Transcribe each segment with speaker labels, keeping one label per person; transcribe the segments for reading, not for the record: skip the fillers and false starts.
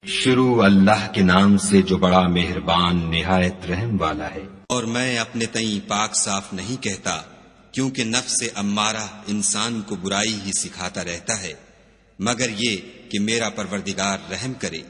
Speaker 1: شروع اللہ کے نام سے جو بڑا مہربان نہایت رحم والا ہے۔
Speaker 2: اور میں اپنے تئیں پاک صاف نہیں کہتا، کیونکہ نفس امارہ انسان کو برائی ہی سکھاتا رہتا ہے، مگر یہ کہ میرا پروردگار رحم کرے۔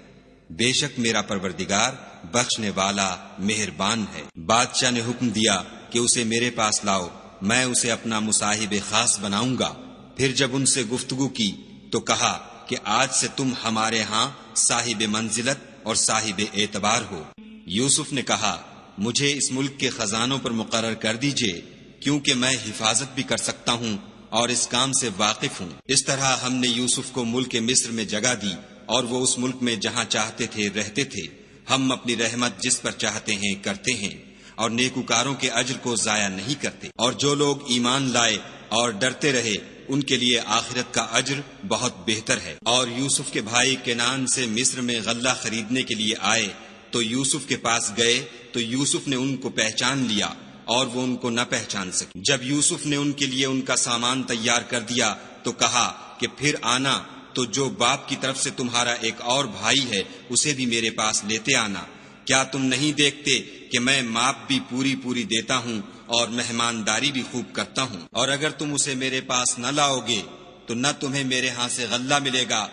Speaker 2: بے شک میرا پروردگار بخشنے والا مہربان ہے۔ بادشاہ نے حکم دیا کہ اسے میرے پاس لاؤ، میں اسے اپنا مصاحب خاص بناؤں گا۔ پھر جب ان سے گفتگو کی تو کہا کہ آج سے تم ہمارے ہاں صاحب منزلت اور صاحب اعتبار ہو۔ یوسف نے کہا مجھے اس ملک کے خزانوں پر مقرر کر دیجئے، کیونکہ میں حفاظت بھی کر سکتا ہوں اور اس کام سے واقف ہوں۔ اس طرح ہم نے یوسف کو ملک مصر میں جگہ دی، اور وہ اس ملک میں جہاں چاہتے تھے رہتے تھے۔ ہم اپنی رحمت جس پر چاہتے ہیں کرتے ہیں، اور نیکوکاروں کے اجر کو ضائع نہیں کرتے۔ اور جو لوگ ایمان لائے اور ڈرتے رہے ان کے لیے آخرت کا اجر بہت بہتر ہے۔ اور یوسف کے بھائی کنعان سے مصر میں غلہ خریدنے کے لیے آئے تو یوسف کے پاس گئے تو یوسف نے ان کو پہچان لیا اور وہ ان کو نہ پہچان سکے۔ جب یوسف نے ان کے لیے ان کا سامان تیار کر دیا تو کہا کہ پھر آنا تو جو باپ کی طرف سے تمہارا ایک اور بھائی ہے اسے بھی میرے پاس لیتے آنا۔ کیا تم نہیں دیکھتے کہ میں ماپ بھی پوری دیتا ہوں اور مہمانداری بھی خوب کرتا ہوں؟ اور اگر تم اسے میرے پاس نہ لاؤ گے تو نہ تمہیں میرے ہاں سے غلہ ملے گا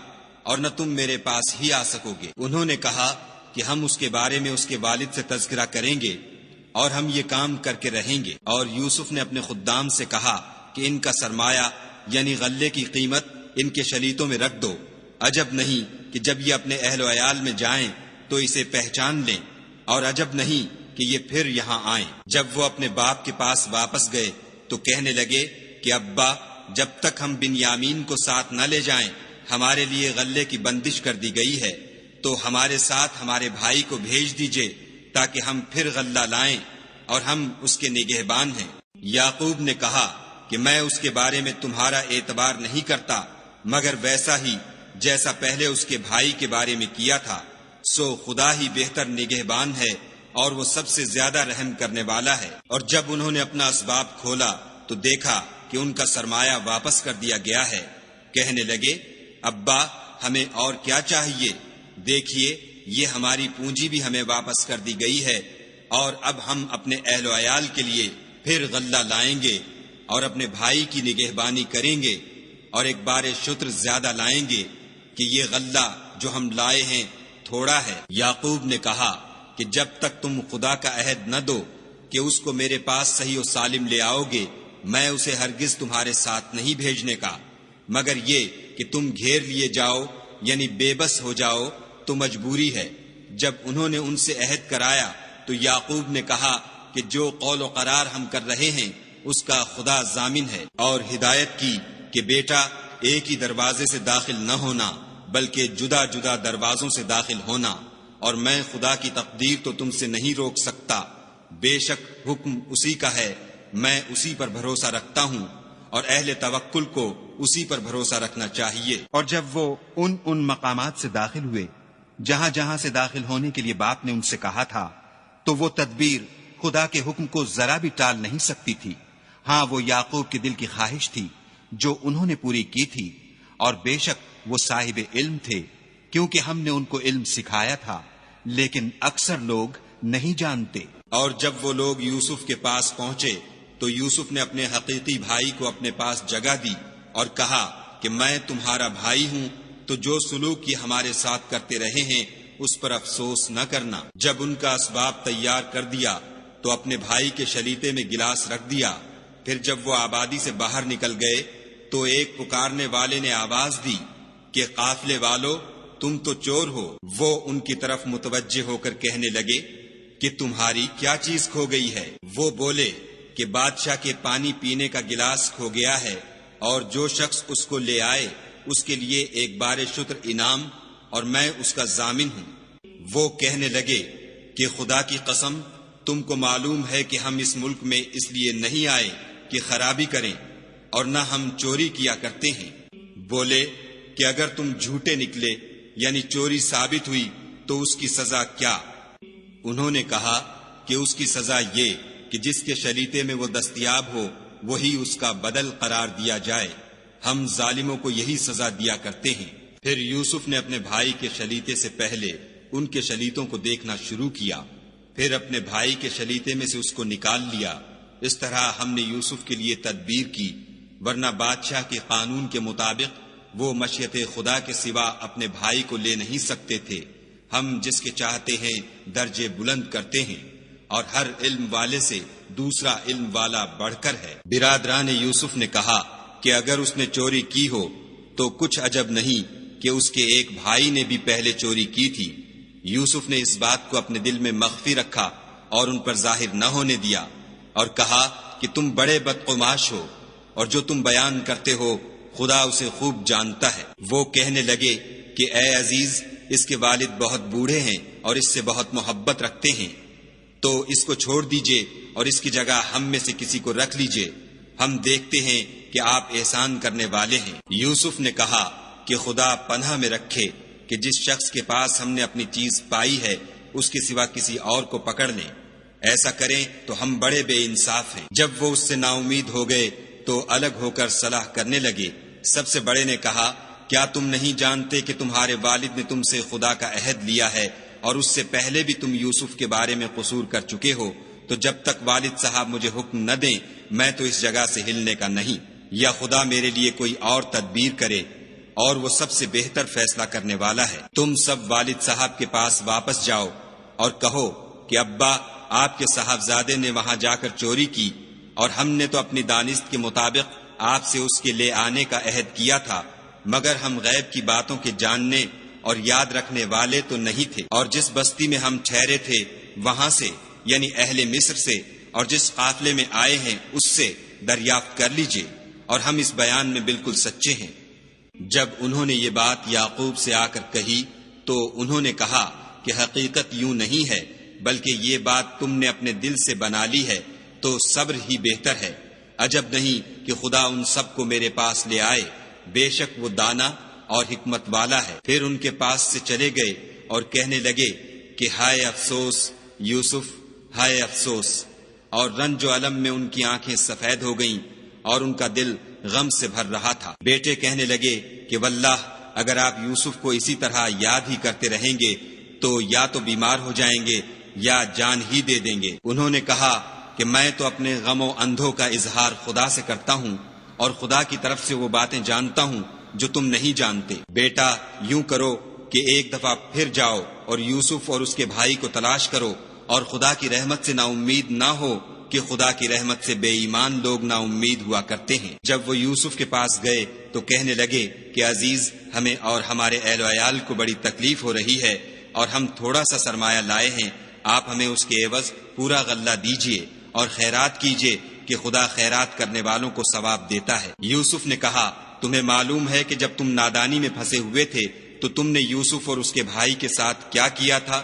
Speaker 2: اور نہ تم میرے پاس ہی آ سکو گے۔ انہوں نے کہا کہ ہم اس کے بارے میں اس کے والد سے تذکرہ کریں گے اور ہم یہ کام کر کے رہیں گے۔ اور یوسف نے اپنے خدام سے کہا کہ ان کا سرمایہ یعنی غلے کی قیمت ان کے شلیتوں میں رکھ دو۔ عجب نہیں کہ جب یہ اپنے اہل و عیال میں جائیں تو اسے پہچان لیں، اور عجب نہیں کہ یہ پھر یہاں آئیں۔ جب وہ اپنے باپ کے پاس واپس گئے تو کہنے لگے کہ ابا، جب تک ہم بنیامین کو ساتھ نہ لے جائیں ہمارے لیے غلے کی بندش کر دی گئی ہے، تو ہمارے ساتھ ہمارے بھائی کو بھیج دیجئے تاکہ ہم پھر غلہ لائیں، اور ہم اس کے نگہبان ہیں۔ یعقوب نے کہا کہ میں اس کے بارے میں تمہارا اعتبار نہیں کرتا مگر ویسا ہی جیسا پہلے اس کے بھائی کے بارے میں کیا تھا، سو خدا ہی بہتر نگہبان ہے اور وہ سب سے زیادہ رحم کرنے والا ہے۔ اور جب انہوں نے اپنا اسباب کھولا تو دیکھا کہ ان کا سرمایہ واپس کر دیا گیا ہے۔ کہنے لگے ابا، ہمیں اور کیا چاہیے؟ دیکھیے یہ ہماری پونجی بھی ہمیں واپس کر دی گئی ہے، اور اب ہم اپنے اہل و عیال کے لیے پھر غلہ لائیں گے اور اپنے بھائی کی نگہبانی کریں گے، اور ایک بار شتر زیادہ لائیں گے کہ یہ غلہ جو ہم لائے ہیں تھوڑا ہے۔ یعقوب نے کہا کہ جب تک تم خدا کا عہد نہ دو کہ اس کو میرے پاس صحیح و سالم لے آؤ گے، میں اسے ہرگز تمہارے ساتھ نہیں بھیجنے کا، مگر یہ کہ تم گھیر لیے جاؤ یعنی بے بس ہو جاؤ تو مجبوری ہے۔ جب انہوں نے ان سے عہد کرایا تو یعقوب نے کہا کہ جو قول و قرار ہم کر رہے ہیں اس کا خدا ضامن ہے، اور ہدایت کی کہ بیٹا ایک ہی دروازے سے داخل نہ ہونا بلکہ جدا جدا دروازوں سے داخل ہونا، اور میں خدا کی تقدیر تو تم سے نہیں روک سکتا، بے شک حکم اسی کا ہے، میں اسی پر بھروسہ رکھتا ہوں، اور اہل توکل کو اسی پر بھروسہ رکھنا چاہیے۔
Speaker 3: اور جب وہ ان مقامات سے داخل ہوئے جہاں سے داخل ہونے کے لیے باپ نے ان سے کہا تھا، تو وہ تدبیر خدا کے حکم کو ذرا بھی ٹال نہیں سکتی تھی۔ ہاں، وہ یعقوب کے دل کی خواہش تھی جو انہوں نے پوری کی تھی، اور بے شک وہ صاحب علم تھے، کیونکہ ہم نے ان کو علم سکھایا تھا، لیکن اکثر لوگ نہیں جانتے۔
Speaker 2: اور جب وہ لوگ یوسف کے پاس پہنچے تو یوسف نے اپنے حقیقی بھائی کو اپنے پاس جگہ دی اور کہا کہ میں تمہارا بھائی ہوں، تو جو سلوک یہ ہمارے ساتھ کرتے رہے ہیں اس پر افسوس نہ کرنا۔ جب ان کا اسباب تیار کر دیا تو اپنے بھائی کے شلیتے میں گلاس رکھ دیا۔ پھر جب وہ آبادی سے باہر نکل گئے تو ایک پکارنے والے نے آواز دی کہ قافلے والو، تم تو چور ہو۔ وہ ان کی طرف متوجہ ہو کر کہنے لگے کہ تمہاری کیا چیز کھو گئی ہے؟ وہ بولے کہ بادشاہ کے پانی پینے کا گلاس کھو گیا ہے، اور جو شخص اس کو لے آئے اس کے لیے ایک بار شتر انعام، اور میں اس کا ضامن ہوں۔ وہ کہنے لگے کہ خدا کی قسم، تم کو معلوم ہے کہ ہم اس ملک میں اس لیے نہیں آئے کہ خرابی کریں، اور نہ ہم چوری کیا کرتے ہیں۔ بولے کہ اگر تم جھوٹے نکلے یعنی چوری ثابت ہوئی تو اس کی سزا کیا؟ انہوں نے کہا کہ اس کی سزا یہ کہ جس کے شلیتے میں وہ دستیاب ہو وہی اس کا بدل قرار دیا جائے، ہم ظالموں کو یہی سزا دیا کرتے ہیں۔ پھر یوسف نے اپنے بھائی کے شلیتے سے پہلے ان کے شلیتوں کو دیکھنا شروع کیا، پھر اپنے بھائی کے شلیتے میں سے اس کو نکال لیا۔ اس طرح ہم نے یوسف کے لیے تدبیر کی، ورنہ بادشاہ کے قانون کے مطابق وہ مشیت خدا کے سوا اپنے بھائی کو لے نہیں سکتے تھے۔ ہم جس کے چاہتے ہیں درجے بلند کرتے ہیں، اور ہر علم والے سے دوسرا علم والا بڑھ کر ہے۔ برادران یوسف نے کہا کہ اگر اس نے چوری کی ہو تو کچھ عجب نہیں کہ اس کے ایک بھائی نے بھی پہلے چوری کی تھی۔ یوسف نے اس بات کو اپنے دل میں مخفی رکھا اور ان پر ظاہر نہ ہونے دیا، اور کہا کہ تم بڑے بدقماش ہو، اور جو تم بیان کرتے ہو خدا اسے خوب جانتا ہے۔ وہ کہنے لگے کہ اے عزیز، اس کے والد بہت بوڑھے ہیں اور اس سے بہت محبت رکھتے ہیں، تو اس کو چھوڑ دیجئے اور اس کی جگہ ہم میں سے کسی کو رکھ لیجئے، ہم دیکھتے ہیں کہ آپ احسان کرنے والے ہیں۔ یوسف نے کہا کہ خدا پناہ میں رکھے کہ جس شخص کے پاس ہم نے اپنی چیز پائی ہے اس کے سوا کسی اور کو پکڑ لیں، ایسا کریں تو ہم بڑے بے انصاف ہیں۔ جب وہ اس سے نا امید ہو گئے تو الگ ہو کر صلاح کرنے لگے۔ سب سے بڑے نے کہا، کیا تم نہیں جانتے کہ تمہارے والد نے تم سے خدا کا عہد لیا ہے، اور اس سے پہلے بھی تم یوسف کے بارے میں قصور کر چکے ہو، تو جب تک والد صاحب مجھے حکم نہ دیں میں تو اس جگہ سے ہلنے کا نہیں، یا خدا میرے لیے کوئی اور تدبیر کرے، اور وہ سب سے بہتر فیصلہ کرنے والا ہے۔ تم سب والد صاحب کے پاس واپس جاؤ اور کہو کہ ابا، آپ کے صاحبزادے نے وہاں جا کر چوری کی، اور ہم نے تو اپنی دانست کے مطابق آپ سے اس کے لے آنے کا عہد کیا تھا، مگر ہم غیب کی باتوں کے جاننے اور یاد رکھنے والے تو نہیں تھے، اور جس بستی میں ہم ٹھہرے تھے وہاں سے، یعنی اہل مصر سے، اور جس قافلے میں آئے ہیں اس سے دریافت کر لیجئے، اور ہم اس بیان میں بالکل سچے ہیں۔ جب انہوں نے یہ بات یعقوب سے آ کر کہی تو انہوں نے کہا کہ حقیقت یوں نہیں ہے، بلکہ یہ بات تم نے اپنے دل سے بنا لی ہے، تو صبر ہی بہتر ہے۔ عجب نہیں کہ خدا ان سب کو میرے پاس لے آئے، بے شک وہ دانا اور حکمت والا ہے۔ پھر ان کے پاس سے چلے گئے اور کہنے لگے کہ ہائے افسوس یوسف، ہائے افسوس، اور رنج و الم میں ان کی آنکھیں سفید ہو گئیں اور ان کا دل غم سے بھر رہا تھا۔ بیٹے کہنے لگے کہ واللہ اگر آپ یوسف کو اسی طرح یاد ہی کرتے رہیں گے تو یا تو بیمار ہو جائیں گے یا جان ہی دے دیں گے۔ انہوں نے کہا کہ میں تو اپنے غم و اندھوں کا اظہار خدا سے کرتا ہوں، اور خدا کی طرف سے وہ باتیں جانتا ہوں جو تم نہیں جانتے۔ بیٹا یوں کرو کہ ایک دفعہ پھر جاؤ اور یوسف اور اس کے بھائی کو تلاش کرو، اور خدا کی رحمت سے نا امید نہ ہو کہ خدا کی رحمت سے بے ایمان لوگ نا امید ہوا کرتے ہیں۔ جب وہ یوسف کے پاس گئے تو کہنے لگے کہ عزیز، ہمیں اور ہمارے اہل و عیال کو بڑی تکلیف ہو رہی ہے، اور ہم تھوڑا سا سرمایہ لائے ہیں، آپ ہمیں اس کے عوض پورا غلہ دیجئے اور خیرات کیجئے کہ خدا خیرات کرنے والوں کو ثواب دیتا ہے۔ یوسف نے کہا، تمہیں معلوم ہے کہ جب تم نادانی میں پھنسے ہوئے تھے تو تم نے یوسف اور اس کے بھائی کے ساتھ کیا کیا تھا؟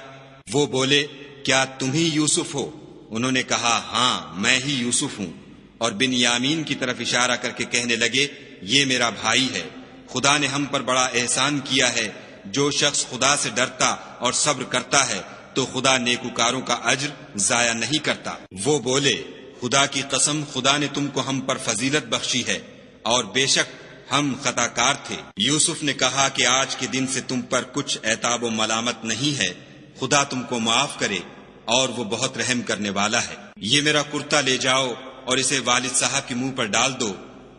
Speaker 2: وہ بولے، کیا تم ہی یوسف ہو؟ انہوں نے کہا، ہاں میں ہی یوسف ہوں، اور بنیامین کی طرف اشارہ کر کے کہنے لگے، یہ میرا بھائی ہے، خدا نے ہم پر بڑا احسان کیا ہے۔ جو شخص خدا سے ڈرتا اور صبر کرتا ہے تو خدا نیکوکاروں کا اجر ضائع نہیں کرتا۔ وہ بولے، خدا کی قسم، خدا نے تم کو ہم پر فضیلت بخشی ہے، اور بے شک ہم خطا کار تھے۔ یوسف نے کہا کہ آج کے دن سے تم پر کچھ عتاب و ملامت نہیں ہے، خدا تم کو معاف کرے، اور وہ بہت رحم کرنے والا ہے۔ یہ میرا کرتا لے جاؤ اور اسے والد صاحب کے منہ پر ڈال دو،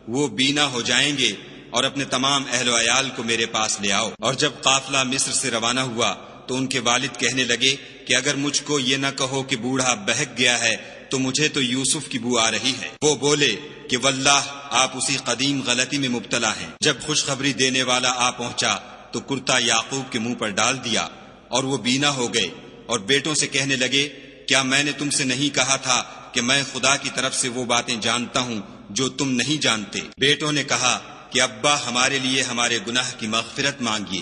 Speaker 2: وہ بینا ہو جائیں گے، اور اپنے تمام اہل و عیال کو میرے پاس لے آؤ۔ اور جب قافلہ مصر سے روانہ ہوا تو ان کے والد کہنے لگے کہ اگر مجھ کو یہ نہ کہو کہ بوڑھا بہک گیا ہے تو مجھے تو یوسف کی بو آ رہی ہے۔ وہ بولے کہ واللہ آپ اسی قدیم غلطی میں مبتلا ہیں۔ جب خوشخبری دینے والا آ پہنچا تو کرتا یعقوب کے منہ پر ڈال دیا، اور وہ بینا ہو گئے، اور بیٹوں سے کہنے لگے، کیا میں نے تم سے نہیں کہا تھا کہ میں خدا کی طرف سے وہ باتیں جانتا ہوں جو تم نہیں جانتے؟ بیٹوں نے کہا کہ ابا، ہمارے لیے ہمارے گناہ کی مغفرت مانگیے،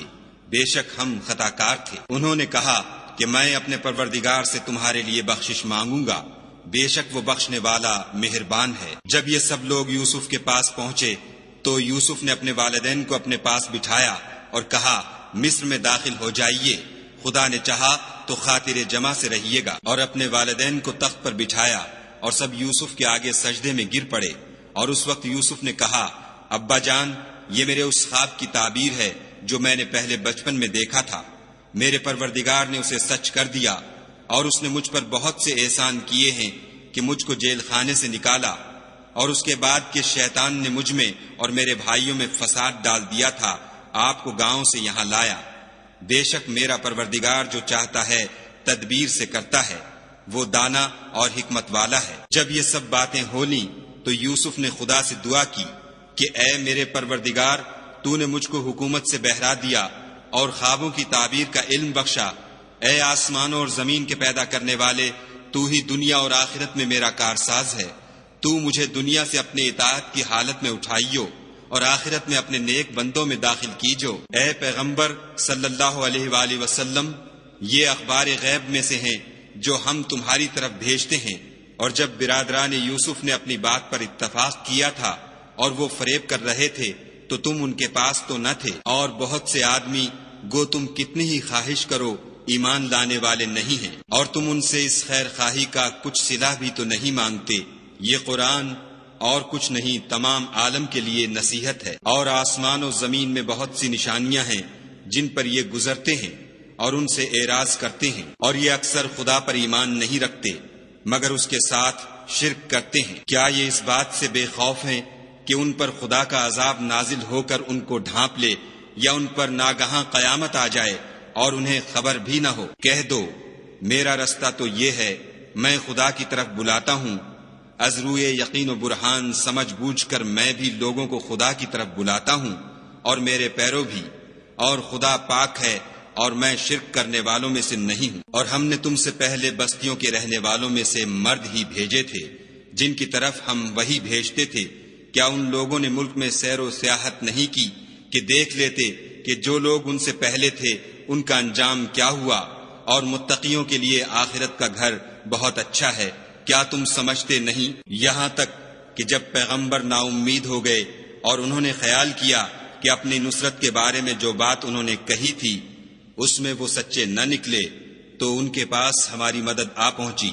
Speaker 2: بے شک ہم خطا کار تھے۔ انہوں نے کہا کہ میں اپنے پروردگار سے تمہارے لیے بخشش مانگوں گا، بے شک وہ بخشنے والا مہربان ہے۔ جب یہ سب لوگ یوسف کے پاس پہنچے تو یوسف نے اپنے والدین کو اپنے پاس بٹھایا اور کہا، مصر میں داخل ہو جائیے، خدا نے چاہا تو خاطر جمع سے رہیے گا۔ اور اپنے والدین کو تخت پر بٹھایا اور سب یوسف کے آگے سجدے میں گر پڑے۔ اور اس وقت یوسف نے کہا، ابا جان، یہ میرے اس خواب کی تعبیر ہے جو میں نے پہلے بچپن میں دیکھا تھا۔ میرے پروردگار نے اسے سچ کر دیا، اور اس نے مجھ پر بہت سے احسان کیے ہیں کہ مجھ کو جیل خانے سے نکالا، اور اس کے بعد کہ شیطان نے مجھ میں اور میرے بھائیوں میں فساد ڈال دیا تھا، آپ کو گاؤں سے یہاں لایا۔ بے شک میرا پروردگار جو چاہتا ہے تدبیر سے کرتا ہے، وہ دانا اور حکمت والا ہے۔ جب یہ سب باتیں ہو لیں تو یوسف نے خدا سے دعا کی کہ اے میرے پروردگار، تو نے مجھ کو حکومت سے بہرا دیا اور خوابوں کی تعبیر کا علم بخشا۔ اے آسمانوں اور زمین کے پیدا کرنے والے، تو ہی دنیا اور آخرت میں میرا کارساز ہے۔ تو مجھے دنیا سے اپنے اطاعت کی حالت میں اٹھائیو اور آخرت میں اپنے نیک بندوں میں داخل کیجو۔ اے پیغمبر صلی اللہ علیہ وآلہ وسلم، یہ اخبار غیب میں سے ہیں جو ہم تمہاری طرف بھیجتے ہیں۔ اور جب برادران یوسف نے اپنی بات پر اتفاق کیا تھا اور وہ فریب کر رہے تھے تو تم ان کے پاس تو نہ تھے، اور بہت سے آدمی گو تم کتنی ہی خواہش کرو ایمان لانے والے نہیں ہیں، اور تم ان سے اس خیر خواہی کا کچھ صلہ بھی تو نہیں مانگتے۔ یہ قرآن اور کچھ نہیں تمام عالم کے لیے نصیحت ہے، اور آسمان و زمین میں بہت سی نشانیاں ہیں جن پر یہ گزرتے ہیں اور ان سے اعراض کرتے ہیں، اور یہ اکثر خدا پر ایمان نہیں رکھتے مگر اس کے ساتھ شرک کرتے ہیں۔ کیا یہ اس بات سے بے خوف ہیں کہ ان پر خدا کا عذاب نازل ہو کر ان کو ڈھانپ لے، یا ان پر ناگہاں قیامت آ جائے اور انہیں خبر بھی نہ ہو؟ کہہ دو میرا رستہ تو یہ ہے، میں خدا کی طرف بلاتا ہوں، از روئے یقین و برہان سمجھ بوجھ کر میں بھی لوگوں کو خدا کی طرف بلاتا ہوں، اور میرے پیرو بھی، اور خدا پاک ہے اور میں شرک کرنے والوں میں سے نہیں ہوں۔ اور ہم نے تم سے پہلے بستیوں کے رہنے والوں میں سے مرد ہی بھیجے تھے جن کی طرف ہم وہی بھیجتے تھے۔ کیا ان لوگوں نے ملک میں سیر و سیاحت نہیں کی کہ دیکھ لیتے کہ جو لوگ ان سے پہلے تھے ان کا انجام کیا ہوا، اور متقیوں کے لیے آخرت کا گھر بہت اچھا ہے؟ کیا تم سمجھتے نہیں؟ یہاں تک کہ جب پیغمبر نا امید ہو گئے اور انہوں نے خیال کیا کہ اپنی نصرت کے بارے میں جو بات انہوں نے کہی تھی اس میں وہ سچے نہ نکلے، تو ان کے پاس ہماری مدد آ پہنچی،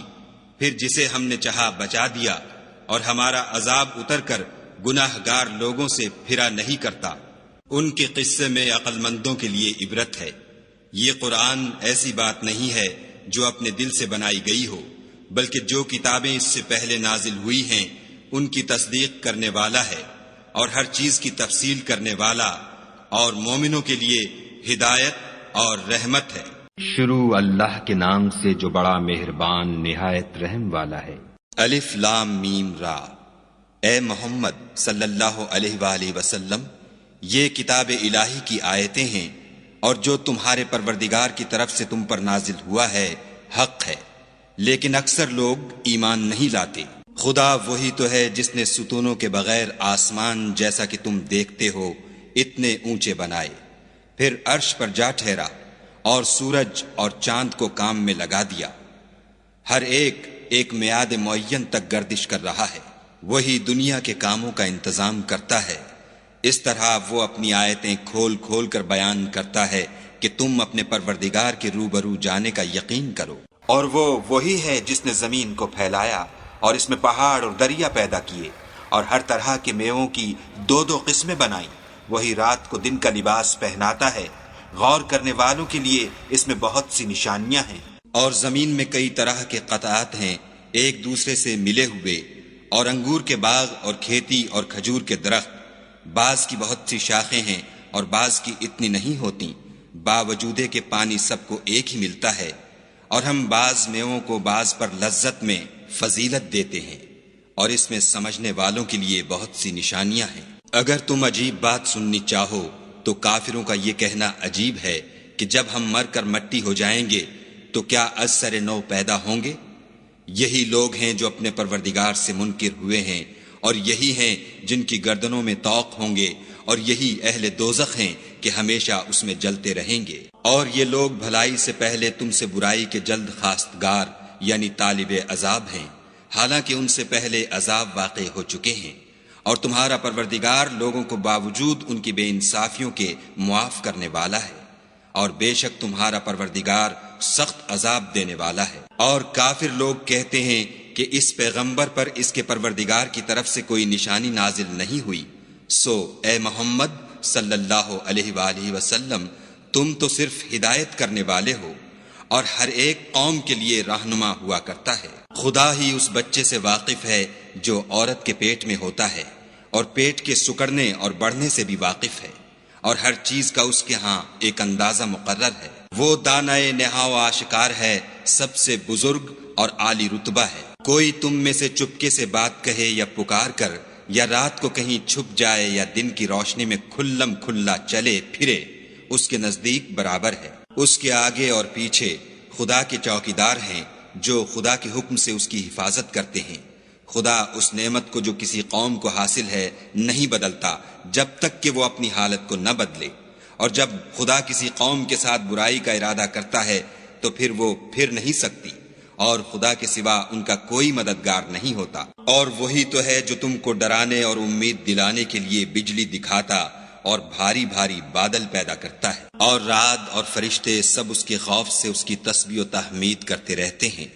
Speaker 2: پھر جسے ہم نے چاہا بچا دیا، اور ہمارا عذاب اتر کر گناہ گار لوگوں سے پھرا نہیں کرتا۔ ان کے قصے میں عقل مندوں کے لیے عبرت ہے۔ یہ قرآن ایسی بات نہیں ہے جو اپنے دل سے بنائی گئی ہو، بلکہ جو کتابیں اس سے پہلے نازل ہوئی ہیں ان کی تصدیق کرنے والا ہے، اور ہر چیز کی تفصیل کرنے والا، اور مومنوں کے لیے ہدایت اور رحمت ہے۔
Speaker 1: شروع اللہ کے نام سے جو بڑا مہربان نہایت رحم والا ہے۔
Speaker 2: الف لام میم را۔ اے محمد صلی اللہ علیہ وآلہ وسلم، یہ کتاب الہی کی آیتیں ہیں، اور جو تمہارے پروردگار کی طرف سے تم پر نازل ہوا ہے حق ہے، لیکن اکثر لوگ ایمان نہیں لاتے۔ خدا وہی تو ہے جس نے ستونوں کے بغیر آسمان جیسا کہ تم دیکھتے ہو اتنے اونچے بنائے، پھر عرش پر جا ٹھہرا اور سورج اور چاند کو کام میں لگا دیا، ہر ایک ایک میعاد معین تک گردش کر رہا ہے۔ وہی دنیا کے کاموں کا انتظام کرتا ہے، اس طرح وہ اپنی آیتیں کھول کھول کر بیان کرتا ہے کہ تم اپنے پروردگار کے روبرو جانے کا یقین کرو۔ اور وہ وہی ہے جس نے زمین کو پھیلایا اور اس میں پہاڑ اور دریا پیدا کیے، اور ہر طرح کے میووں کی دو دو قسمیں بنائیں۔ وہی رات کو دن کا لباس پہناتا ہے، غور کرنے والوں کے لیے اس میں بہت سی نشانیاں ہیں۔ اور زمین میں کئی طرح کے قطعات ہیں ایک دوسرے سے ملے ہوئے، اور انگور کے باغ اور کھیتی اور کھجور کے درخت، بعض کی بہت سی شاخیں ہیں اور بعض کی اتنی نہیں ہوتی، باوجود کہ پانی سب کو ایک ہی ملتا ہے، اور ہم بعض میووں کو بعض پر لذت میں فضیلت دیتے ہیں، اور اس میں سمجھنے والوں کے لیے بہت سی نشانیاں ہیں۔ اگر تم عجیب بات سننی چاہو تو کافروں کا یہ کہنا عجیب ہے کہ جب ہم مر کر مٹی ہو جائیں گے تو کیا از سر نو پیدا ہوں گے؟ یہی لوگ ہیں جو اپنے پروردگار سے منکر ہوئے ہیں، اور یہی ہیں جن کی گردنوں میں طوق ہوں گے، اور یہی اہل دوزخ ہیں کہ ہمیشہ اس میں جلتے رہیں گے۔ اور یہ لوگ بھلائی سے پہلے تم سے برائی کے جلد خواستگار یعنی طالب عذاب ہیں، حالانکہ ان سے پہلے عذاب واقع ہو چکے ہیں، اور تمہارا پروردگار لوگوں کو باوجود ان کی بے انصافیوں کے معاف کرنے والا ہے، اور بے شک تمہارا پروردگار سخت عذاب دینے والا ہے۔ اور کافر لوگ کہتے ہیں کہ اس پیغمبر پر اس کے پروردگار کی طرف سے کوئی نشانی نازل نہیں ہوئی، سو اے محمد صلی اللہ علیہ وآلہ وسلم تم تو صرف ہدایت کرنے والے ہو اور ہر ایک قوم کے لیے رہنما ہوا کرتا ہے۔ خدا ہی اس بچے سے واقف ہے جو عورت کے پیٹ میں ہوتا ہے اور پیٹ کے سکڑنے اور بڑھنے سے بھی واقف ہے، اور ہر چیز کا اس کے ہاں ایک اندازہ مقرر ہے۔ وہ دانائے نہا و آشکار ہے، سب سے بزرگ اور عالی رتبہ ہے۔ کوئی تم میں سے چپکے سے بات کہے یا پکار کر، یا رات کو کہیں چھپ جائے یا دن کی روشنی میں کھلم کھلا چلے پھرے، اس کے نزدیک برابر ہے۔ اس کے آگے اور پیچھے خدا کے چوکیدار ہیں جو خدا کے حکم سے اس کی حفاظت کرتے ہیں۔ خدا اس نعمت کو جو کسی قوم کو حاصل ہے نہیں بدلتا جب تک کہ وہ اپنی حالت کو نہ بدلے، اور جب خدا کسی قوم کے ساتھ برائی کا ارادہ کرتا ہے تو پھر وہ پھر نہیں سکتی، اور خدا کے سوا ان کا کوئی مددگار نہیں ہوتا۔ اور وہی تو ہے جو تم کو ڈرانے اور امید دلانے کے لیے بجلی دکھاتا اور بھاری بھاری بادل پیدا کرتا ہے، اور رعد اور فرشتے سب اس کے خوف سے اس کی تسبیح و تحمید کرتے رہتے ہیں۔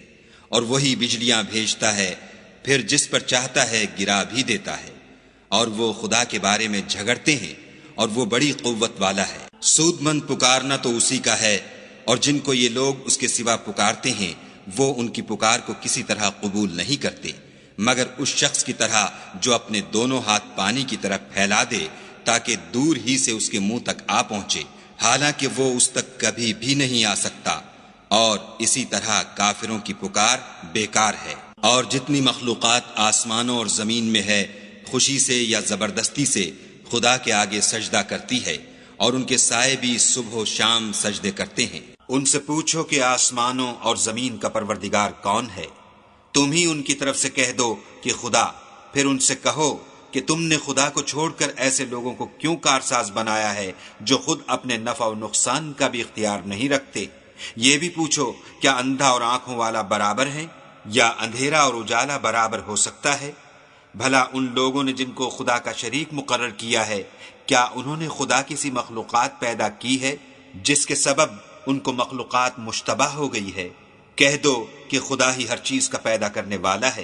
Speaker 2: اور وہی بجلیاں بھیجتا ہے، پھر جس پر چاہتا ہے گرا بھی دیتا ہے، اور وہ خدا کے بارے میں جھگڑتے ہیں، اور وہ بڑی قوت والا ہے۔ سود مند پکارنا تو اسی کا ہے، اور جن کو یہ لوگ اس کے سوا پکارتے ہیں وہ ان کی پکار کو کسی طرح قبول نہیں کرتے، مگر اس شخص کی طرح جو اپنے دونوں ہاتھ پانی کی طرف پھیلا دے تاکہ دور ہی سے اس کے منہ تک آ پہنچے، حالانکہ وہ اس تک کبھی بھی نہیں آ سکتا۔ اور اسی طرح کافروں کی پکار بیکار ہے۔ اور جتنی مخلوقات آسمانوں اور زمین میں ہے، خوشی سے یا زبردستی سے خدا کے آگے سجدہ کرتی ہے، اور ان کے سائے بھی صبح و شام سجدے کرتے ہیں۔
Speaker 3: ان سے پوچھو کہ آسمانوں اور زمین کا پروردگار کون ہے؟ تم ہی ان کی طرف سے کہہ دو کہ خدا۔ پھر ان سے کہو کہ تم نے خدا کو چھوڑ کر ایسے لوگوں کو کیوں کارساز بنایا ہے جو خود اپنے نفع و نقصان کا بھی اختیار نہیں رکھتے؟ یہ بھی پوچھو، کیا اندھا اور آنکھوں والا برابر ہے، یا اندھیرا اور اجالا برابر ہو سکتا ہے؟ بھلا ان لوگوں نے جن کو خدا کا شریک مقرر کیا ہے، کیا انہوں نے خدا کی سی مخلوقات پیدا کی ہے جس کے سبب ان کو مخلوقات مشتبہ ہو گئی ہے؟ کہہ دو کہ خدا ہی ہر چیز کا پیدا کرنے والا ہے،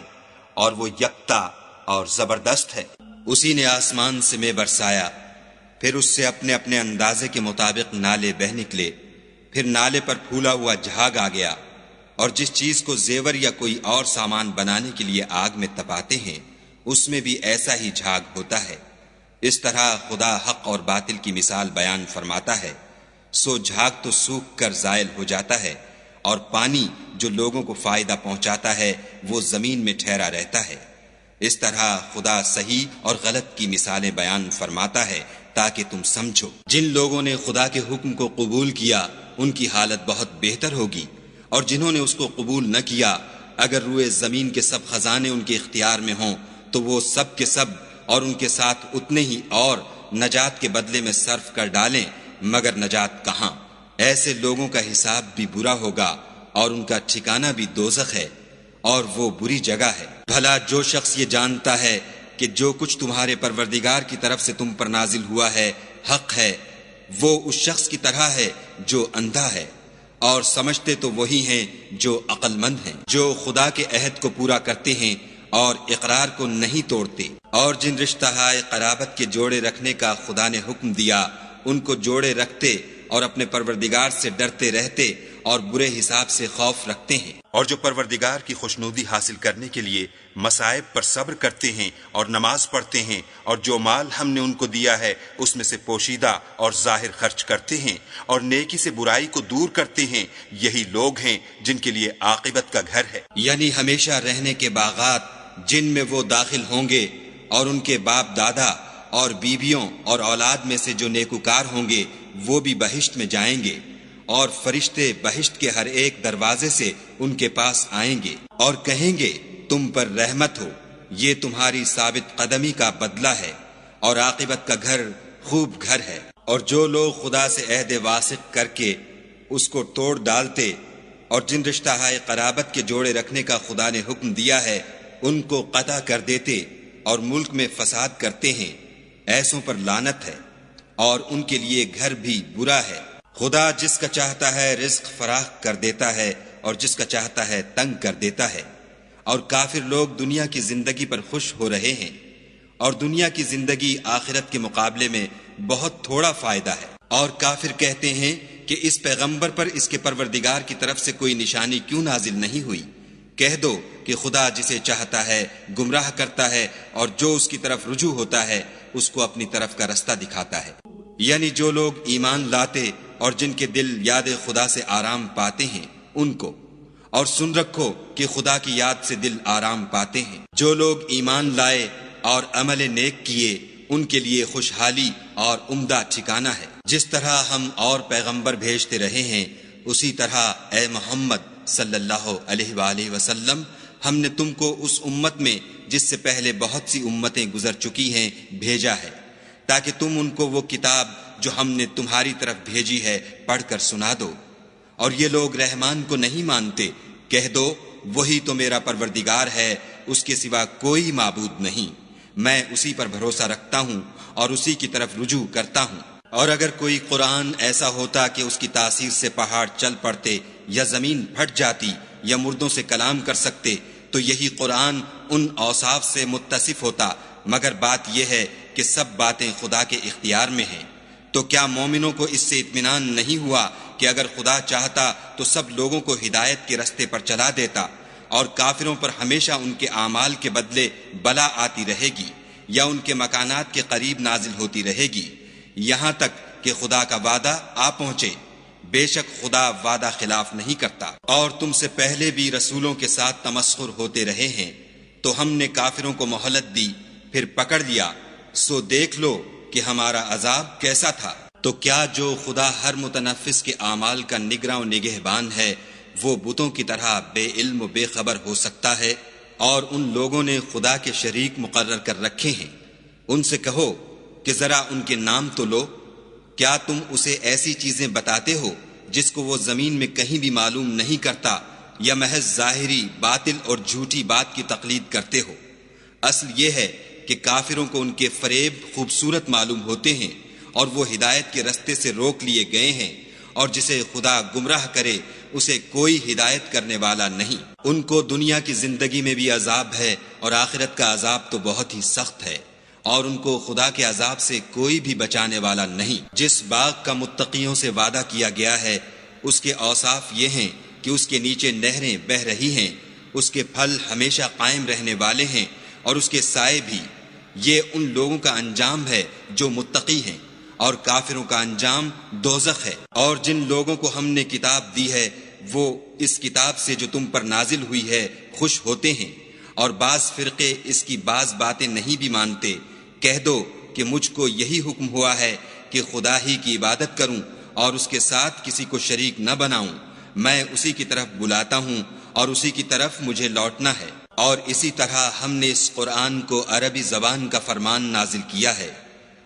Speaker 3: اور وہ یکتا اور زبردست ہے۔
Speaker 2: اسی نے آسمان سے میں برسایا، پھر اس سے اپنے اپنے اندازے کے مطابق نالے بہ نکلے، پھر نالے پر پھولا ہوا جھاگ آ گیا، اور جس چیز کو زیور یا کوئی اور سامان بنانے کے لیے آگ میں تپاتے ہیں اس میں بھی ایسا ہی جھاگ ہوتا ہے۔ اس طرح خدا حق اور باطل کی مثال بیان فرماتا ہے۔ سو جھاگ تو سوکھ کر زائل ہو جاتا ہے، اور پانی جو لوگوں کو فائدہ پہنچاتا ہے وہ زمین میں ٹھہرا رہتا ہے۔ اس طرح خدا صحیح اور غلط کی مثالیں بیان فرماتا ہے تاکہ تم سمجھو۔ جن لوگوں نے خدا کے حکم کو قبول کیا ان کی حالت بہت بہتر ہوگی، اور جنہوں نے اس کو قبول نہ کیا، اگر روئے زمین کے سب خزانے ان کے اختیار میں ہوں تو وہ سب کے سب اور ان کے ساتھ اتنے ہی اور نجات کے بدلے میں صرف کر ڈالیں، مگر نجات کہاں؟ ایسے لوگوں کا حساب بھی برا ہوگا، اور ان کا ٹھکانہ بھی دوزخ ہے، اور وہ بری جگہ ہے۔ بھلا جو شخص یہ جانتا ہے کہ جو کچھ تمہارے پروردگار کی طرف سے تم پر نازل ہوا ہے حق ہے، وہ اس شخص کی طرح ہے جو اندھا ہے، اور سمجھتے تو وہی ہیں جو عقل مند ہیں، جو خدا کے عہد کو پورا کرتے ہیں اور اقرار کو نہیں توڑتے، اور جن رشتہ ہائے قرابت کے جوڑے رکھنے کا خدا نے حکم دیا ان کو جوڑے رکھتے اور اپنے پروردگار سے ڈرتے رہتے اور برے حساب سے خوف رکھتے ہیں۔
Speaker 3: اور جو پروردگار کی خوشنودی حاصل کرنے کے لیے مصائب پر صبر کرتے ہیں اور نماز پڑھتے ہیں، اور جو مال ہم نے ان کو دیا ہے اس میں سے پوشیدہ اور ظاہر خرچ کرتے ہیں، اور نیکی سے برائی کو دور کرتے ہیں، یہی لوگ ہیں جن کے لیے عاقبت کا گھر ہے۔
Speaker 2: یعنی ہمیشہ رہنے کے باغات جن میں وہ داخل ہوں گے، اور ان کے باپ دادا اور بیویوں اور اولاد میں سے جو نیکوکار ہوں گے وہ بھی بہشت میں جائیں گے، اور فرشتے بہشت کے ہر ایک دروازے سے ان کے پاس آئیں گے اور کہیں گے تم پر رحمت ہو، یہ تمہاری ثابت قدمی کا بدلہ ہے، اور عاقبت کا گھر خوب گھر ہے۔ اور جو لوگ خدا سے عہد واثق کر کے اس کو توڑ ڈالتے اور جن رشتہ ہائے قرابت کے جوڑے رکھنے کا خدا نے حکم دیا ہے ان کو قطع کر دیتے اور ملک میں فساد کرتے ہیں، ایسوں پر لعنت ہے، اور ان کے لیے گھر بھی برا ہے۔ خدا جس کا چاہتا ہے رزق فراخ کر دیتا ہے اور جس کا چاہتا ہے تنگ کر دیتا ہے، اور کافر لوگ دنیا کی زندگی پر خوش ہو رہے ہیں، اور دنیا کی زندگی آخرت کے مقابلے میں بہت تھوڑا فائدہ ہے۔ اور کافر کہتے ہیں کہ اس پیغمبر پر اس کے پروردگار کی طرف سے کوئی نشانی کیوں نازل نہیں ہوئی؟ کہہ دو کہ خدا جسے چاہتا ہے گمراہ کرتا ہے، اور جو اس کی طرف رجوع ہوتا ہے اس کو اپنی طرف کا رستہ دکھاتا ہے۔ یعنی جو لوگ ایمان لاتے اور جن کے دل یاد خدا سے آرام پاتے ہیں ان کو، اور سن رکھو کہ خدا کی یاد سے دل آرام پاتے ہیں۔ جو لوگ ایمان لائے اور عمل نیک کیے ان کے لیے خوشحالی اور عمدہ ٹھکانہ ہے۔ جس طرح ہم اور پیغمبر بھیجتے رہے ہیں اسی طرح اے محمد صلی اللہ علیہ وآلہ وسلم ہم نے تم کو اس امت میں جس سے پہلے بہت سی امتیں گزر چکی ہیں بھیجا ہے، تاکہ تم ان کو وہ کتاب جو ہم نے تمہاری طرف بھیجی ہے پڑھ کر سنا دو۔ اور یہ لوگ رحمان کو نہیں مانتے، کہہ دو وہی تو میرا پروردگار ہے، اس کے سوا کوئی معبود نہیں، میں اسی پر بھروسہ رکھتا ہوں اور اسی کی طرف رجوع کرتا ہوں۔ اور اگر کوئی قرآن ایسا ہوتا کہ اس کی تاثیر سے پہاڑ چل پڑتے یا زمین پھٹ جاتی یا مردوں سے کلام کر سکتے تو یہی قرآن ان اوصاف سے متصف ہوتا، مگر بات یہ ہے کہ سب باتیں خدا کے اختیار میں ہیں۔ تو کیا مومنوں کو اس سے اطمینان نہیں ہوا کہ اگر خدا چاہتا تو سب لوگوں کو ہدایت کے رستے پر چلا دیتا، اور کافروں پر ہمیشہ ان کے اعمال کے بدلے بلا آتی رہے گی یا ان کے مکانات کے قریب نازل ہوتی رہے گی، یہاں تک کہ خدا کا وعدہ آ پہنچے۔ بے شک خدا وعدہ خلاف نہیں کرتا۔ اور تم سے پہلے بھی رسولوں کے ساتھ تمسخر ہوتے رہے ہیں، تو ہم نے کافروں کو مہلت دی پھر پکڑ لیا، سو دیکھ لو کہ ہمارا عذاب کیسا تھا۔ تو کیا جو خدا ہر متنفس کے اعمال کا نگراں و نگہبان ہے وہ بتوں کی طرح بے علم و بے خبر ہو سکتا ہے؟ اور ان لوگوں نے خدا کے شریک مقرر کر رکھے ہیں، ان سے کہو کہ ذرا ان کے نام تو لو۔ کیا تم اسے ایسی چیزیں بتاتے ہو جس کو وہ زمین میں کہیں بھی معلوم نہیں کرتا، یا محض ظاہری باطل اور جھوٹی بات کی تقلید کرتے ہو؟ اصل یہ ہے کہ کافروں کو ان کے فریب خوبصورت معلوم ہوتے ہیں اور وہ ہدایت کے رستے سے روک لیے گئے ہیں، اور جسے خدا گمراہ کرے اسے کوئی ہدایت کرنے والا نہیں۔ ان کو دنیا کی زندگی میں بھی عذاب ہے اور آخرت کا عذاب تو بہت ہی سخت ہے، اور ان کو خدا کے عذاب سے کوئی بھی بچانے والا نہیں۔ جس باغ کا متقیوں سے وعدہ کیا گیا ہے اس کے اوصاف یہ ہیں کہ اس کے نیچے نہریں بہہ رہی ہیں، اس کے پھل ہمیشہ قائم رہنے والے ہیں اور اس کے سائے بھی۔ یہ ان لوگوں کا انجام ہے جو متقی ہیں، اور کافروں کا انجام دوزخ ہے۔ اور جن لوگوں کو ہم نے کتاب دی ہے وہ اس کتاب سے جو تم پر نازل ہوئی ہے خوش ہوتے ہیں، اور بعض فرقے اس کی بعض باتیں نہیں بھی مانتے۔ کہہ دو کہ مجھ کو یہی حکم ہوا ہے کہ خدا ہی کی عبادت کروں اور اس کے ساتھ کسی کو شریک نہ بناؤں، میں اسی کی طرف بلاتا ہوں اور اسی کی طرف مجھے لوٹنا ہے۔ اور اسی طرح ہم نے اس قرآن کو عربی زبان کا فرمان نازل کیا ہے،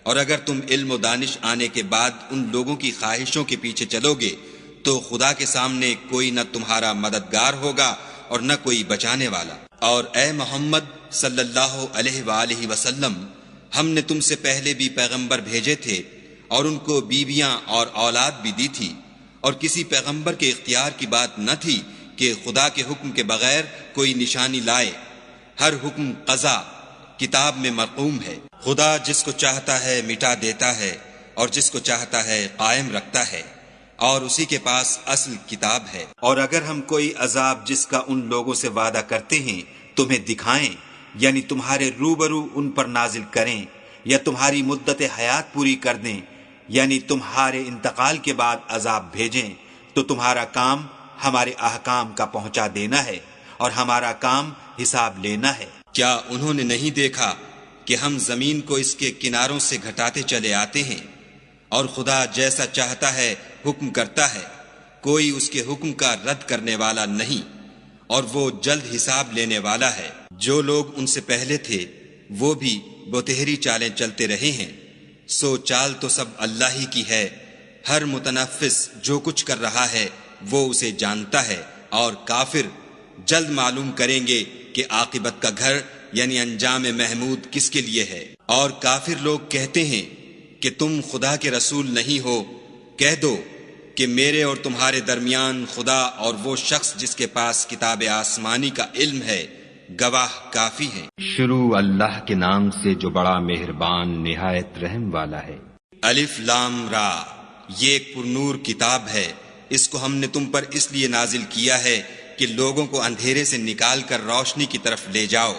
Speaker 2: اور اگر تم علم و دانش آنے کے بعد ان لوگوں کی خواہشوں کے پیچھے چلو گے تو خدا کے سامنے کوئی نہ تمہارا مددگار ہوگا اور نہ کوئی بچانے والا۔ اور اے محمد صلی اللہ علیہ وآلہ وسلم ہم نے تم سے پہلے بھی پیغمبر بھیجے تھے اور ان کو بیویاں اور اولاد بھی دی تھی، اور کسی پیغمبر کے اختیار کی بات نہ تھی کہ خدا کے حکم کے بغیر کوئی نشانی لائے۔ ہر حکم قضا کتاب میں مرقوم ہے۔ خدا جس کو چاہتا ہے مٹا دیتا ہے اور جس کو چاہتا ہے قائم رکھتا ہے، اور اسی کے پاس اصل کتاب ہے۔ اور اگر ہم کوئی عذاب جس کا ان لوگوں سے وعدہ کرتے ہیں تمہیں دکھائیں، یعنی تمہارے روبرو ان پر نازل کریں، یا تمہاری مدت حیات پوری کر دیں، یعنی تمہارے انتقال کے بعد عذاب بھیجیں، تو تمہارا کام ہمارے احکام کا پہنچا دینا ہے اور ہمارا کام حساب لینا ہے۔ کیا انہوں نے نہیں دیکھا کہ ہم زمین کو اس کے کناروں سے گھٹاتے چلے آتے ہیں، اور خدا جیسا چاہتا ہے حکم کرتا ہے، کوئی اس کے حکم کا رد کرنے والا نہیں، اور وہ جلد حساب لینے والا ہے۔ جو لوگ ان سے پہلے تھے وہ بھی بتہری چالیں چلتے رہے ہیں، سو چال تو سب اللہ ہی کی ہے، ہر متنفس جو کچھ کر رہا ہے وہ اسے جانتا ہے، اور کافر جلد معلوم کریں گے کہ عاقبت کا گھر یعنی انجام محمود کس کے لیے ہے۔ اور کافر لوگ کہتے ہیں کہ تم خدا کے رسول نہیں ہو، کہہ دو کہ میرے اور تمہارے درمیان خدا اور وہ شخص جس کے پاس کتاب آسمانی کا علم ہے گواہ کافی ہیں۔
Speaker 1: شروع اللہ کے نام سے جو بڑا مہربان نہایت رحم والا ہے۔
Speaker 2: الف لام را، یہ ایک پرنور کتاب ہے، اس کو ہم نے تم پر اس لیے نازل کیا ہے کہ لوگوں کو اندھیرے سے نکال کر روشنی کی طرف لے جاؤ،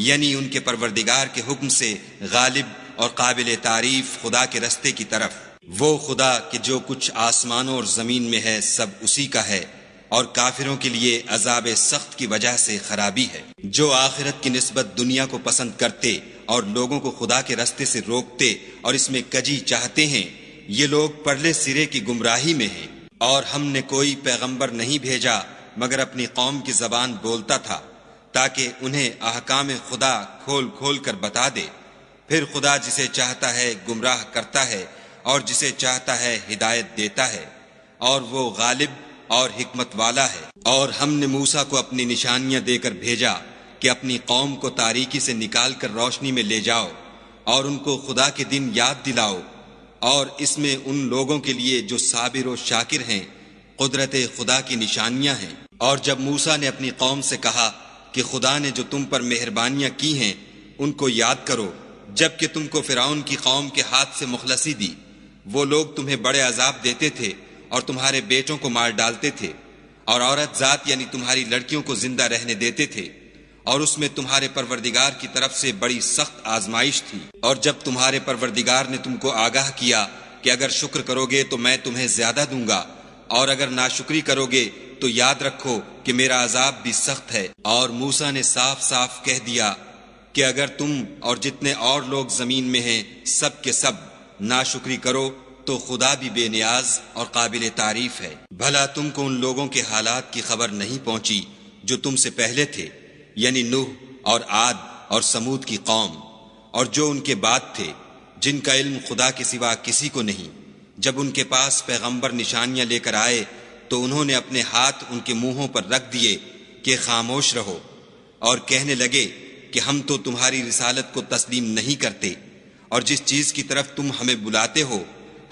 Speaker 2: یعنی ان کے پروردگار کے حکم سے غالب اور قابل تعریف خدا کے رستے کی طرف۔ وہ خدا کہ جو کچھ آسمانوں اور زمین میں ہے سب اسی کا ہے، اور کافروں کے لیے عذاب سخت کی وجہ سے خرابی ہے۔ جو آخرت کی نسبت دنیا کو پسند کرتے اور لوگوں کو خدا کے رستے سے روکتے اور اس میں کجی چاہتے ہیں، یہ لوگ پرلے سرے کی گمراہی میں ہیں۔ اور ہم نے کوئی پیغمبر نہیں بھیجا مگر اپنی قوم کی زبان بولتا تھا، تاکہ انہیں احکام خدا کھول کھول کر بتا دے۔ پھر خدا جسے چاہتا ہے گمراہ کرتا ہے اور جسے چاہتا ہے ہدایت دیتا ہے، اور وہ غالب اور حکمت والا ہے۔ اور ہم نے موسیٰ کو اپنی نشانیاں دے کر بھیجا کہ اپنی قوم کو تاریکی سے نکال کر روشنی میں لے جاؤ اور ان کو خدا کے دن یاد دلاؤ، اور اس میں ان لوگوں کے لیے جو صابر و شاکر ہیں قدرت خدا کی نشانیاں ہیں۔ اور جب موسیٰ نے اپنی قوم سے کہا کہ خدا نے جو تم پر مہربانیاں کی ہیں ان کو یاد کرو، جب کہ تم کو فرعون کی قوم کے ہاتھ سے مخلصی دی، وہ لوگ تمہیں بڑے عذاب دیتے تھے اور تمہارے بیٹوں کو مار ڈالتے تھے، اور عورت ذات یعنی تمہاری لڑکیوں کو زندہ رہنے دیتے تھے، اور اس میں تمہارے پروردگار کی طرف سے بڑی سخت آزمائش تھی۔ اور جب تمہارے پروردگار نے تم کو آگاہ کیا کہ اگر شکر کرو گے تو میں تمہیں زیادہ دوں گا، اور اگر ناشکری کرو گے تو یاد رکھو کہ میرا عذاب بھی سخت ہے۔ اور موسیٰ نے صاف صاف کہہ دیا کہ اگر تم اور جتنے اور لوگ زمین میں ہیں سب کے سب ناشکری کرو تو خدا بھی بے نیاز اور قابل تعریف ہے۔ بھلا تم کو ان لوگوں کے حالات کی خبر نہیں پہنچی جو تم سے پہلے تھے، یعنی نوح اور عاد اور سمود کی قوم، اور جو ان کے بعد تھے، جن کا علم خدا کے سوا کسی کو نہیں۔ جب ان کے پاس پیغمبر نشانیاں لے کر آئے تو انہوں نے اپنے ہاتھ ان کے منہوں پر رکھ دیے کہ خاموش رہو، اور کہنے لگے کہ ہم تو تمہاری رسالت کو تسلیم نہیں کرتے، اور جس چیز کی طرف تم ہمیں بلاتے ہو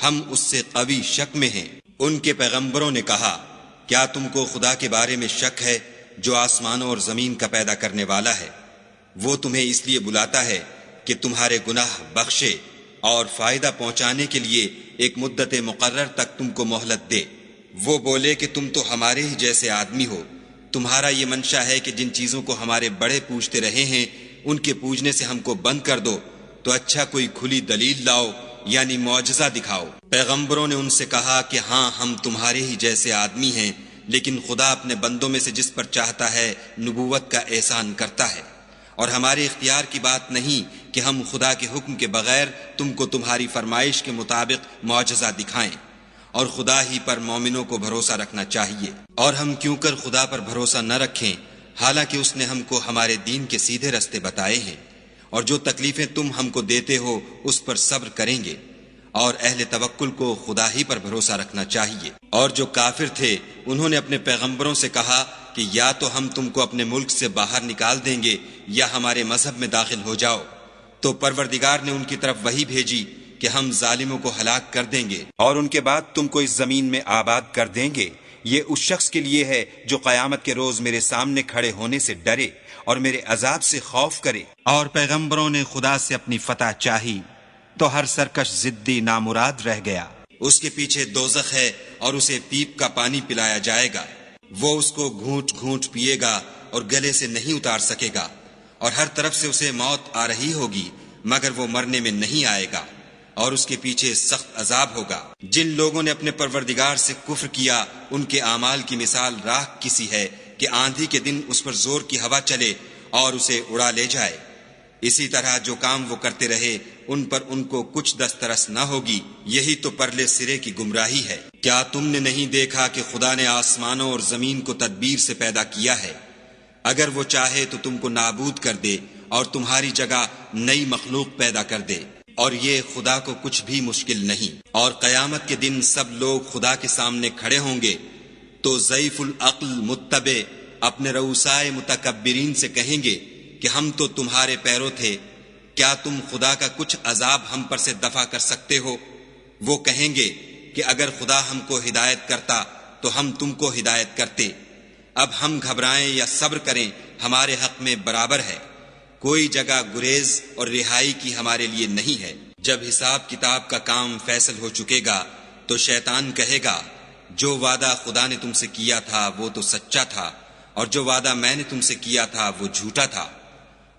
Speaker 2: ہم اس سے قوی شک میں ہیں۔ ان کے پیغمبروں نے کہا، کیا تم کو خدا کے بارے میں شک ہے جو آسمانوں اور زمین کا پیدا کرنے والا ہے؟ وہ تمہیں اس لیے بلاتا ہے کہ تمہارے گناہ بخشے اور فائدہ پہنچانے کے لیے ایک مدت مقرر تک تم کو مہلت دے۔ وہ بولے کہ تم تو ہمارے ہی جیسے آدمی ہو، تمہارا یہ منشا ہے کہ جن چیزوں کو ہمارے بڑے پوجتے رہے ہیں ان کے پوجنے سے ہم کو بند کر دو، تو اچھا کوئی کھلی دلیل لاؤ یعنی معجزہ دکھاؤ۔ پیغمبروں نے ان سے کہا کہ ہاں ہم تمہارے ہی جیسے آدمی ہیں، لیکن خدا اپنے بندوں میں سے جس پر چاہتا ہے نبوت کا احسان کرتا ہے، اور ہمارے اختیار کی بات نہیں کہ ہم خدا کے حکم کے بغیر تم کو تمہاری فرمائش کے مطابق معجزہ دکھائیں، اور خدا ہی پر مومنوں کو بھروسہ رکھنا چاہیے۔ اور ہم کیوں کر خدا پر بھروسہ نہ رکھیں حالانکہ اس نے ہم کو ہمارے دین کے سیدھے رستے بتائے ہیں، اور جو تکلیفیں تم ہم کو دیتے ہو اس پر صبر کریں گے، اور اہل توکل کو خدا ہی پر بھروسہ رکھنا چاہیے۔ اور جو کافر تھے انہوں نے اپنے پیغمبروں سے کہا کہ یا تو ہم تم کو اپنے ملک سے باہر نکال دیں گے یا ہمارے مذہب میں داخل ہو جاؤ، تو پروردگار نے ان کی طرف وحی بھیجی کہ ہم ظالموں کو ہلاک کر دیں گے،
Speaker 3: اور ان کے بعد تم کو اس زمین میں آباد کر دیں گے۔ یہ اس شخص کے لیے ہے جو قیامت کے روز میرے سامنے کھڑے ہونے سے ڈرے اور میرے عذاب سے خوف کرے۔ اور پیغمبروں نے خدا سے اپنی فتح چاہی تو ہر سرکش ضدی نامراد رہ گیا۔
Speaker 2: اس کے پیچھے دوزخ ہے اور اسے پیپ کا پانی پلایا جائے گا، وہ اس کو گھونٹ گھونٹ پیے گا اور گلے سے نہیں اتار سکے گا، اور ہر طرف سے اسے موت آ رہی ہوگی مگر وہ مرنے میں نہیں آئے گا، اور اس کے پیچھے سخت عذاب ہوگا۔ جن لوگوں نے اپنے پروردگار سے کفر کیا ان کے اعمال کی مثال راکھ کسی ہے کہ آندھی کے دن اس پر زور کی ہوا چلے اور اسے اڑا لے جائے۔ اسی طرح جو کام وہ کرتے رہے ان پر ان کو کچھ دسترس نہ ہوگی، یہی تو پرلے سرے کی گمراہی ہے۔ کیا تم نے نہیں دیکھا کہ خدا نے آسمانوں اور زمین کو تدبیر سے پیدا کیا ہے؟ اگر وہ چاہے تو تم کو نابود کر دے اور تمہاری جگہ نئی مخلوق پیدا کر دے، اور یہ خدا کو کچھ بھی مشکل نہیں۔ اور قیامت کے دن سب لوگ خدا کے سامنے کھڑے ہوں گے تو ضعیف العقل متبع اپنے رؤسائے متکبرین سے کہیں گے کہ ہم تو تمہارے پیرو تھے، کیا تم خدا کا کچھ عذاب ہم پر سے دفع کر سکتے ہو؟ وہ کہیں گے کہ اگر خدا ہم کو ہدایت کرتا تو ہم تم کو ہدایت کرتے۔ اب ہم گھبرائیں یا صبر کریں ہمارے حق میں برابر ہے، کوئی جگہ گریز اور رہائی کی ہمارے لیے نہیں ہے۔ جب حساب کتاب کا کام فیصل ہو چکے گا تو شیطان کہے گا، جو وعدہ خدا نے تم سے کیا تھا وہ تو سچا تھا، اور جو وعدہ میں نے تم سے کیا تھا وہ جھوٹا تھا،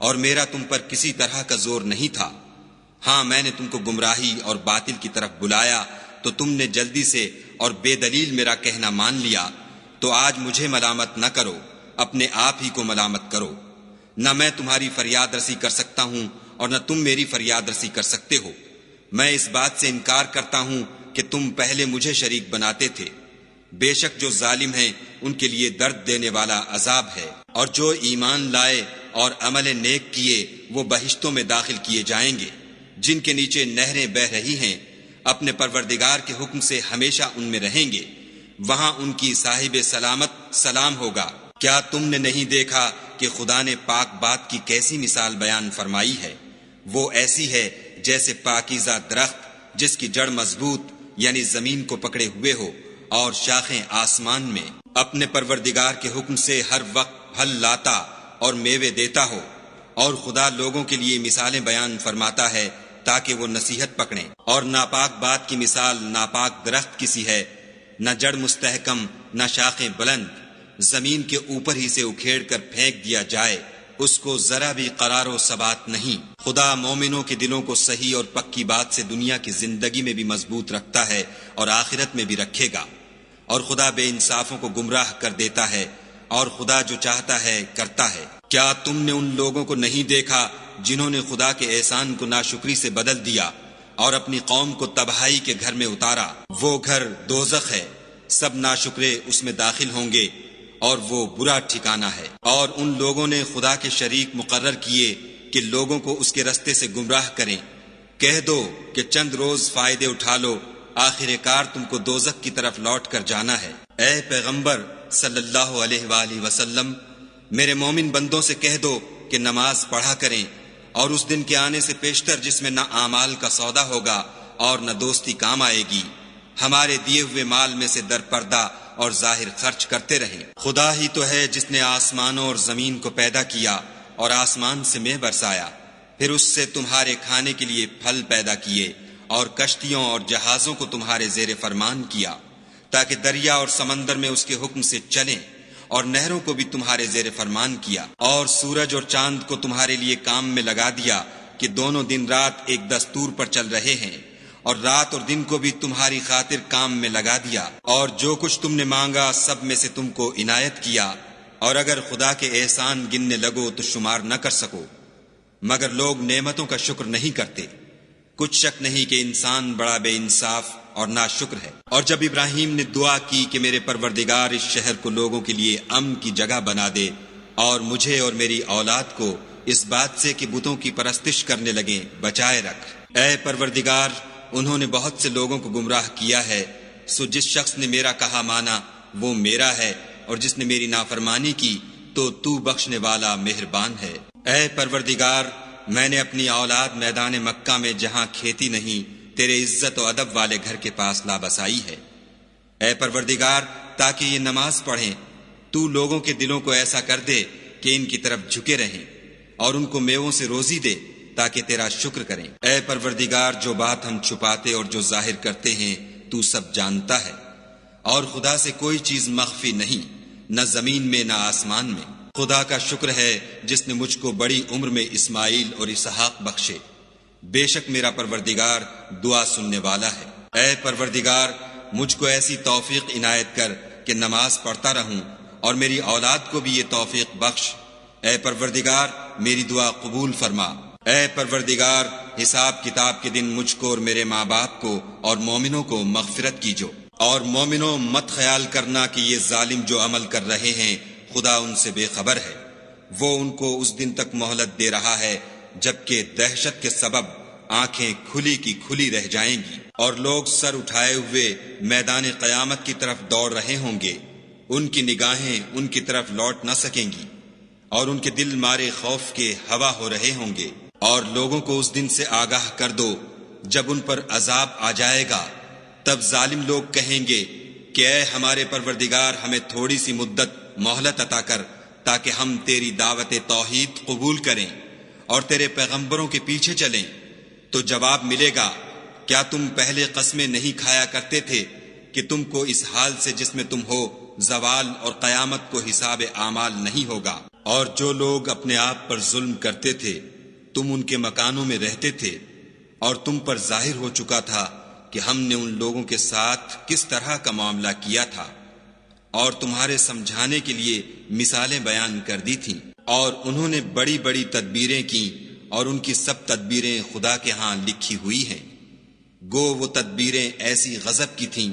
Speaker 2: اور میرا تم پر کسی طرح کا زور نہیں تھا۔ ہاں، میں نے تم کو گمراہی اور باطل کی طرف بلایا تو تم نے جلدی سے اور بے دلیل میرا کہنا مان لیا، تو آج مجھے ملامت نہ کرو، اپنے آپ ہی کو ملامت کرو۔ نہ میں تمہاری فریاد رسی کر سکتا ہوں اور نہ تم میری فریاد رسی کر سکتے ہو۔ میں اس بات سے انکار کرتا ہوں کہ تم پہلے مجھے شریک بناتے تھے۔ بے شک جو ظالم ہیں ان کے لیے درد دینے والا عذاب ہے، اور جو ایمان لائے اور عمل نیک کیے وہ بہشتوں میں داخل کیے جائیں گے، جن کے نیچے نہریں بہہ رہی ہیں، اپنے پروردگار کے حکم سے ہمیشہ ان میں رہیں گے، وہاں ان کی صاحب سلامت سلام ہوگا۔ کیا تم نے نہیں دیکھا کہ خدا نے پاک بات کی کیسی مثال بیان فرمائی ہے؟ وہ ایسی ہے جیسے پاکیزہ درخت جس کی جڑ مضبوط یعنی زمین کو پکڑے ہوئے ہو اور شاخیں آسمان میں، اپنے پروردگار کے حکم سے ہر وقت پھل لاتا اور میوے دیتا ہو۔ اور خدا لوگوں کے لیے مثالیں بیان فرماتا ہے تاکہ وہ نصیحت پکڑیں۔ اور ناپاک بات کی مثال ناپاک درخت کی سی ہے، نہ جڑ مستحکم نہ شاخیں بلند، زمین کے اوپر ہی سے اکھیڑ کر پھینک دیا جائے، اس کو ذرا بھی قرار و ثبات نہیں۔ خدا مومنوں کے دلوں کو صحیح اور پکی بات سے دنیا کی زندگی میں بھی مضبوط رکھتا ہے اور آخرت میں بھی رکھے گا، اور خدا بے انصافوں کو گمراہ کر دیتا ہے، اور خدا جو چاہتا ہے کرتا ہے۔ کیا تم نے ان لوگوں کو نہیں دیکھا جنہوں نے خدا کے احسان کو ناشکری سے بدل دیا اور اپنی قوم کو تباہی کے گھر میں اتارا؟ وہ گھر دوزخ ہے، سب ناشکرے اس میں داخل ہوں گے، اور وہ برا ٹھکانہ ہے۔ اور ان لوگوں نے خدا کے شریک مقرر کیے کہ لوگوں کو اس کے رستے سے گمراہ کریں۔ کہہ دو کہ چند روز فائدے اٹھا لو، آخر کار تم کو دوزخ کی طرف لوٹ کر جانا ہے۔ اے پیغمبر صلی اللہ علیہ وآلہ وسلم، میرے مومن بندوں سے کہہ دو کہ نماز پڑھا کریں، اور اس دن کے آنے سے پیشتر جس میں نہ اعمال کا سودا ہوگا اور نہ دوستی کام آئے گی، ہمارے دیے ہوئے مال میں سے در پردہ اور ظاہر خرچ کرتے رہیں۔ خدا ہی تو ہے جس نے آسمانوں اور زمین کو پیدا کیا اور آسمان سے مے برسایا، پھر اس سے تمہارے کھانے کے لیے پھل پیدا کیے، اور کشتیوں اور جہازوں کو تمہارے زیر فرمان کیا تاکہ دریا اور سمندر میں اس کے حکم سے چلیں، اور نہروں کو بھی تمہارے زیر فرمان کیا، اور سورج اور چاند کو تمہارے لیے کام میں لگا دیا کہ دونوں دن رات ایک دستور پر چل رہے ہیں، اور رات اور دن کو بھی تمہاری خاطر کام میں لگا دیا، اور جو کچھ تم نے مانگا سب میں سے تم کو عنایت کیا، اور اگر خدا کے احسان گننے لگو تو شمار نہ کر سکو، مگر لوگ نعمتوں کا شکر نہیں کرتے۔ کچھ شک نہیں کہ انسان بڑا بے انصاف اور ناشکر ہے۔ اور جب ابراہیم نے دعا کی کہ میرے پروردگار اس شہر کو لوگوں کے لیے امن کی جگہ بنا دے، اور مجھے اور میری اولاد کو اس بات سے کہ بتوں کی پرستش کرنے لگیں بچائے رکھ۔ اے پروردگار، انہوں نے بہت سے لوگوں کو گمراہ کیا ہے، سو جس شخص نے میرا کہا مانا وہ میرا ہے، اور جس نے میری نافرمانی کی تو بخشنے والا مہربان ہے۔ اے پروردگار، میں نے اپنی اولاد میدان مکہ میں جہاں کھیتی نہیں تیرے عزت و ادب والے گھر کے پاس لا بسائی ہے۔ اے پروردگار، تاکہ یہ نماز پڑھیں، تو لوگوں کے دلوں کو ایسا کر دے کہ ان کی طرف جھکے رہیں، اور ان کو میووں سے روزی دے تاکہ تیرا شکر کریں۔ اے پروردگار، جو بات ہم چھپاتے اور جو ظاہر کرتے ہیں تو سب جانتا ہے، اور خدا سے کوئی چیز مخفی نہیں، نہ زمین میں نہ آسمان میں۔ خدا کا شکر ہے جس نے مجھ کو بڑی عمر میں اسماعیل اور اسحاق بخشے، بے شک میرا پروردگار دعا سننے والا ہے۔ اے پروردگار، مجھ کو ایسی توفیق عنایت کر کہ نماز پڑھتا رہوں، اور میری اولاد کو بھی یہ توفیق بخش۔ اے پروردگار، میری دعا قبول فرما۔ اے پروردگار، حساب کتاب کے دن مجھ کو اور میرے ماں باپ کو اور مومنوں کو مغفرت کیجو۔ اور مومنوں، مت خیال کرنا کہ یہ ظالم جو عمل کر رہے ہیں خدا ان سے بے خبر ہے، وہ ان کو اس دن تک مہلت دے رہا ہے جبکہ دہشت کے سبب آنکھیں کھلی کی کھلی رہ جائیں گی، اور لوگ سر اٹھائے ہوئے میدان قیامت کی طرف دوڑ رہے ہوں گے، ان کی نگاہیں ان کی طرف لوٹ نہ سکیں گی، اور ان کے دل مارے خوف کے ہوا ہو رہے ہوں گے۔ اور لوگوں کو اس دن سے آگاہ کر دو جب ان پر عذاب آ جائے گا، تب ظالم لوگ کہیں گے کہ اے ہمارے پروردگار، ہمیں تھوڑی سی مدت مہلت عطا کر تاکہ ہم تیری دعوت توحید قبول کریں اور تیرے پیغمبروں کے پیچھے چلیں، تو جواب ملے گا کیا تم پہلے قسمیں نہیں کھایا کرتے تھے کہ تم کو اس حال سے جس میں تم ہو زوال اور قیامت کو حساب اعمال نہیں ہوگا؟ اور جو لوگ اپنے آپ پر ظلم کرتے تھے تم ان کے مکانوں میں رہتے تھے، اور تم پر ظاہر ہو چکا تھا کہ ہم نے ان لوگوں کے ساتھ کس طرح کا معاملہ کیا تھا، اور تمہارے سمجھانے کے لیے مثالیں بیان کر دی تھیں، اور انہوں نے بڑی بڑی تدبیریں کی، اور ان کی سب تدبیریں خدا کے ہاں لکھی ہوئی ہیں۔ گو وہ تدبیریں ایسی غضب کی تھیں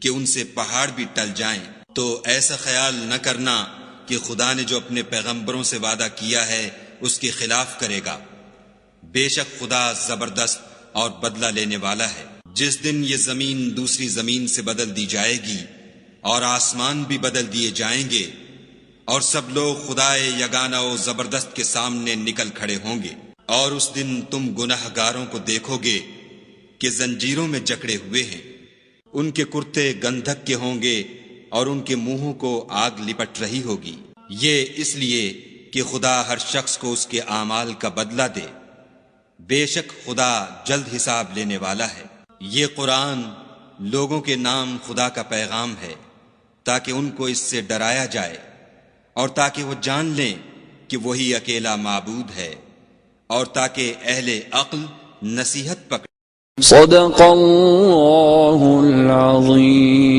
Speaker 2: کہ ان سے پہاڑ بھی ٹل جائیں، تو ایسا خیال نہ کرنا کہ خدا نے جو اپنے پیغمبروں سے وعدہ کیا ہے اس کے خلاف کرے گا۔ بے شک خدا زبردست اور بدلہ لینے والا ہے۔ جس دن یہ زمین دوسری زمین سے بدل دی جائے گی اور آسمان بھی بدل دیے جائیں گے، اور سب لوگ خدائے یگانہ و زبردست کے سامنے نکل کھڑے ہوں گے، اور اس دن تم گناہگاروں کو دیکھو گے کہ زنجیروں میں جکڑے ہوئے ہیں، ان کے کرتے گندھک کے ہوں گے اور ان کے منہوں کو آگ لپٹ رہی ہوگی۔ یہ اس لیے کہ خدا ہر شخص کو اس کے اعمال کا بدلہ دے، بے شک خدا جلد حساب لینے والا ہے۔ یہ قرآن لوگوں کے نام خدا کا پیغام ہے تاکہ ان کو اس سے ڈرایا جائے اور تاکہ وہ جان لیں کہ وہی اکیلا معبود ہے، اور تاکہ اہل عقل نصیحت پکڑیں۔
Speaker 4: صدق اللہ العظیم۔